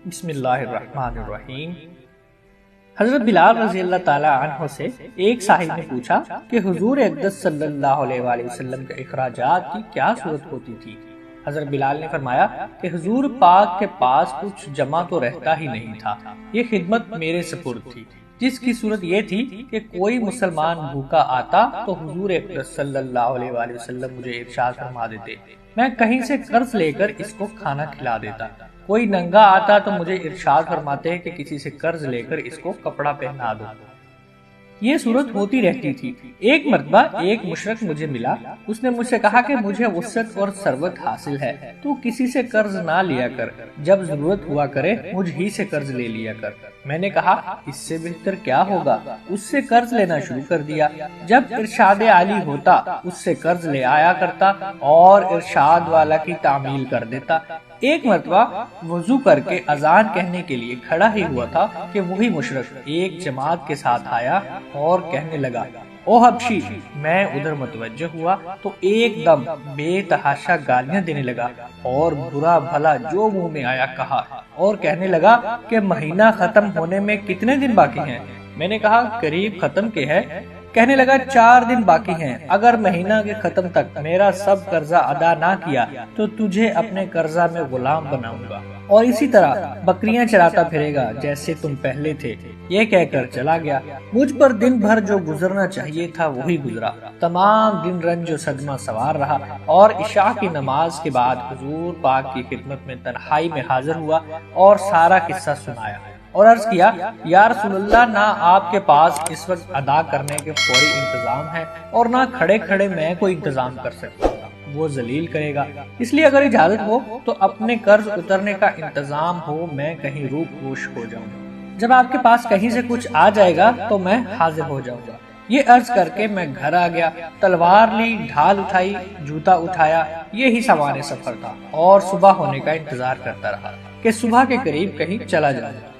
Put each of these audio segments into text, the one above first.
بسم اللہ الرحمن الرحیم۔ حضرت بلال رضی اللہ تعالی عنہ سے ایک صاحب نے پوچھا کہ حضور اقدس صلی اللہ علیہ وآلہ وسلم کے اخراجات کی کیا صورت ہوتی تھی؟ حضرت بلال نے فرمایا کہ حضور پاک کے پاس کچھ جمع تو رہتا ہی نہیں تھا، یہ خدمت میرے سپرد تھی، جس کی صورت یہ تھی کہ کوئی مسلمان بھوکا آتا تو حضور اقدس صلی اللہ علیہ وآلہ وسلم مجھے ارشاد فرما دیتے، میں کہیں سے قرض لے کر اس کو کھانا کھلا دیتا۔ کوئی ننگا آتا تو مجھے ارشاد فرماتے کہ کسی سے قرض لے کر اس کو کپڑا پہنا دو۔ یہ صورت ہوتی رہتی تھی۔ ایک مرتبہ ایک مشرک مجھے ملا، اس نے مجھ سے کہا کہ مجھے وسعت اور ثروت حاصل ہے، تو کسی سے قرض نہ لیا کر، جب ضرورت ہوا کرے مجھ ہی سے قرض لے لیا کر۔ میں نے کہا اس سے بہتر کیا ہوگا؟ اس سے قرض لینا شروع کر دیا۔ جب ارشاد عالی ہوتا اس سے قرض لے آیا کرتا اور ارشاد والا کی تعمیل کر دیتا۔ ایک مرتبہ وضو کر کے اذان کہنے کے لیے کھڑا ہی ہوا تھا کہ وہی مشرک ایک جماعت کے ساتھ آیا اور کہنے لگا، او حبشی! میں ادھر متوجہ ہوا تو ایک دم بے تحاشا گالیاں دینے لگا اور برا بھلا جو منہ میں آیا کہا اور کہنے لگا کہ مہینہ ختم ہونے میں کتنے دن باقی ہیں؟ میں نے کہا قریب ختم کے ہے۔ کہنے لگا 4 دن باقی ہیں، اگر مہینہ کے ختم تک میرا سب قرضہ ادا نہ کیا تو تجھے اپنے قرضہ میں غلام بناؤں گا اور اسی طرح بکریاں چراتا پھرے گا جیسے تم پہلے تھے۔ یہ کہہ کر چلا گیا۔ مجھ پر دن بھر جو گزرنا چاہیے تھا وہی گزرا، تمام دن رنج و صدمہ سوار رہا اور عشاء کی نماز کے بعد حضور پاک کی خدمت میں تنہائی میں حاضر ہوا اور سارا قصہ سنایا اور عرض کیا، یا رسول اللہ، نہ آپ کے پاس اس وقت ادا کرنے کے فوری انتظام ہے اور نہ کھڑے کھڑے میں کوئی انتظام کر سکتا ہوں، وہ ذلیل کرے گا، اس لیے اگر اجازت ہو تو اپنے قرض اترنے کا انتظام ہو، میں کہیں روح پوش ہو جاؤں گا، جب آپ کے پاس کہیں سے کچھ آ جائے گا تو میں حاضر ہو جاؤں گا۔ یہ عرض کر کے میں گھر آ گیا، تلوار لی، ڈھال اٹھائی، جوتا اٹھایا، یہی سامان سفر تھا اور صبح ہونے کا انتظار کرتا رہا کہ صبح کے قریب کہیں چلا جائے۔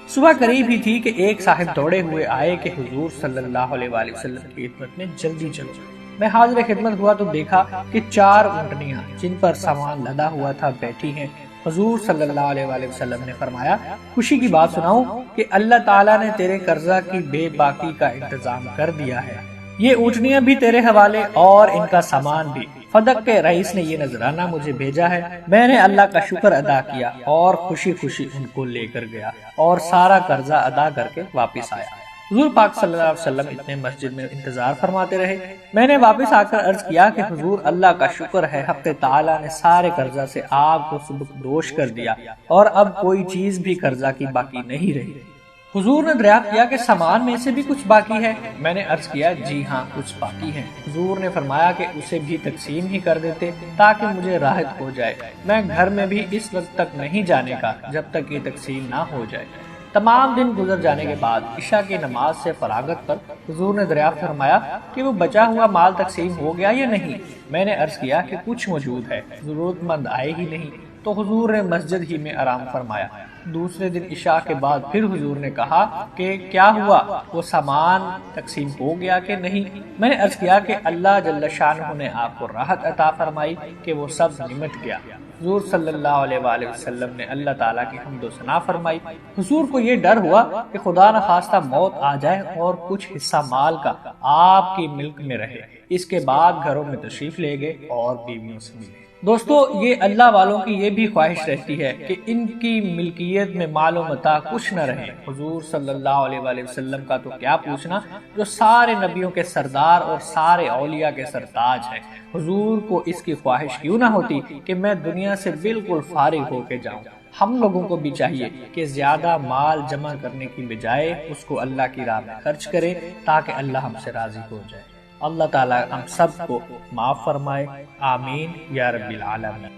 صبح قریب ہی تھی کہ ایک صاحب دوڑے ہوئے آئے کہ حضور صلی اللہ علیہ وآلہ وسلم کی خدمت میں جلدی چلو۔ میں حاضر خدمت ہوا تو دیکھا کہ 4 اونٹنیاں جن پر سامان لدا ہوا تھا بیٹھی ہیں۔ حضور صلی اللہ علیہ وآلہ وسلم نے فرمایا، خوشی کی بات سناؤں کہ اللہ تعالیٰ نے تیرے قرضہ کی بے باکی کا انتظام کر دیا ہے، یہ اونٹنیاں بھی تیرے حوالے اور ان کا سامان بھی۔ فدق کے رئیس نے یہ نذرانہ مجھے بھیجا ہے، میں نے اللہ کا شکر ادا کیا اور خوشی خوشی ان کو لے کر گیا اور سارا قرضہ ادا کر کے واپس آیا۔ حضور پاک صلی اللہ علیہ وسلم اتنے مسجد میں انتظار فرماتے رہے۔ میں نے واپس آ کر عرض کیا کہ حضور اللہ کا شکر ہے، حق تعالیٰ نے سارے قرضہ سے آپ کو سبکدوش کر دیا اور اب کوئی چیز بھی قرضہ کی باقی نہیں رہی۔ حضور نے دریافت کیا کہ سامان میں سے بھی کچھ باقی ہے؟ میں نے عرض کیا جی ہاں کچھ باقی ہے۔ حضور نے فرمایا کہ اسے بھی تقسیم ہی کر دیتے تاکہ مجھے راحت ہو جائے، میں گھر میں بھی اس وقت تک نہیں جانے کا جب تک یہ تقسیم نہ ہو جائے۔ تمام دن گزر جانے کے بعد عشاء کی نماز سے فراغت پر حضور نے دریافت فرمایا کہ وہ بچا ہوا مال تقسیم ہو گیا یا نہیں؟ میں نے عرض کیا کہ کچھ موجود ہے، ضرورت مند آئے ہی نہیں، تو حضور نے مسجد ہی میں آرام فرمایا۔ دوسرے دن عشاء کے بعد پھر حضور نے کہا کہ کیا ہوا، وہ سامان تقسیم ہو گیا کہ نہیں؟ میں نے عرض کیا کہ اللہ جل شانہ نے آپ کو راحت عطا فرمائی کہ وہ سب نمٹ گیا۔ حضور صلی اللہ علیہ وآلہ وسلم نے اللہ تعالیٰ کی حمد و ثنا فرمائی۔ حضور کو یہ ڈر ہوا کہ خدا نخواستہ موت آ جائے اور کچھ حصہ مال کا آپ کی ملک میں رہے۔ اس کے بعد گھروں میں تشریف لے گئے اور بیویوں سے ملے۔ دوستو، یہ اللہ والوں کی یہ بھی خواہش رہتی ہے کہ ان کی ملکیت میں مال و متاع کچھ نہ رہے۔ حضور صلی اللہ علیہ وآلہ وسلم کا تو کیا پوچھنا، جو سارے نبیوں کے سردار اور سارے اولیاء کے سرتاج ہے۔ حضور کو اس کی خواہش کیوں نہ ہوتی کہ میں دنیا سے بالکل فارغ ہو کے جاؤں۔ ہم لوگوں کو بھی چاہیے کہ زیادہ مال جمع کرنے کی بجائے اس کو اللہ کی راہ میں خرچ کریں تاکہ اللہ ہم سے راضی ہو جائے۔ اللہ تعالیٰ ہم سب کو معاف فرمائے، آمین یا رب العالمین۔